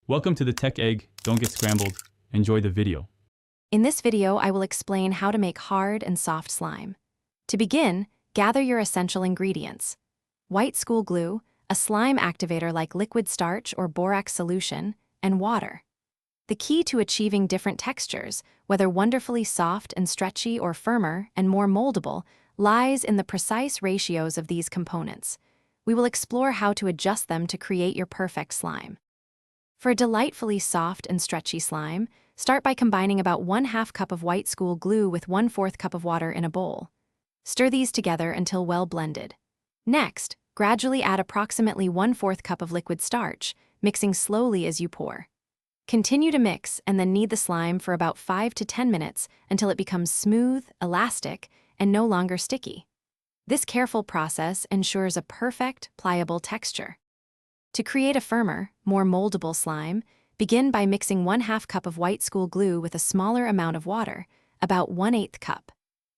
Welcome to the Tech Egg. Don't get scrambled. Enjoy the video. In this video, I will explain how to make hard and soft slime. To begin, gather your essential ingredients. White school glue, a slime activator like liquid starch or borax solution, and water. The key to achieving different textures, whether wonderfully soft and stretchy or firmer and more moldable, lies in the precise ratios of these components. We will explore how to adjust them to create your perfect slime. For a delightfully soft and stretchy slime, start by combining about 1/2 cup of white school glue with 1/4 cup of water in a bowl. Stir these together until well blended. Next, gradually add approximately 1/4 cup of liquid starch, mixing slowly as you pour. Continue to mix and then knead the slime for about 5 to 10 minutes until it becomes smooth, elastic, and no longer sticky. This careful process ensures a perfect, pliable texture. To create a firmer, more moldable slime, begin by mixing 1/2 cup of white school glue with a smaller amount of water, about 1/8 cup.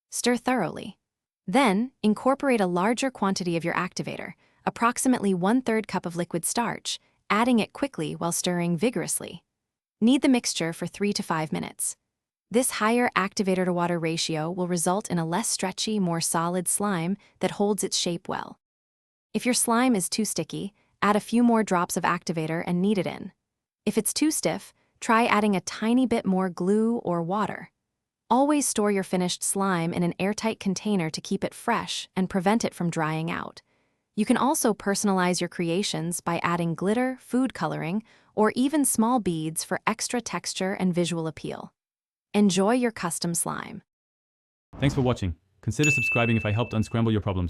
Stir thoroughly. Then, incorporate a larger quantity of your activator, approximately 1/3 cup of liquid starch, adding it quickly while stirring vigorously. Knead the mixture for 3 to 5 minutes. This higher activator-to-water ratio will result in a less stretchy, more solid slime that holds its shape well. If your slime is too sticky, add a few more drops of activator and knead it in. If it's too stiff, try adding a tiny bit more glue or water. Always store your finished slime in an airtight container to keep it fresh and prevent it from drying out. You can also personalize your creations by adding glitter, food coloring, or even small beads for extra texture and visual appeal. Enjoy your custom slime. Thanks for watching. Consider subscribing if I helped unscramble your problems.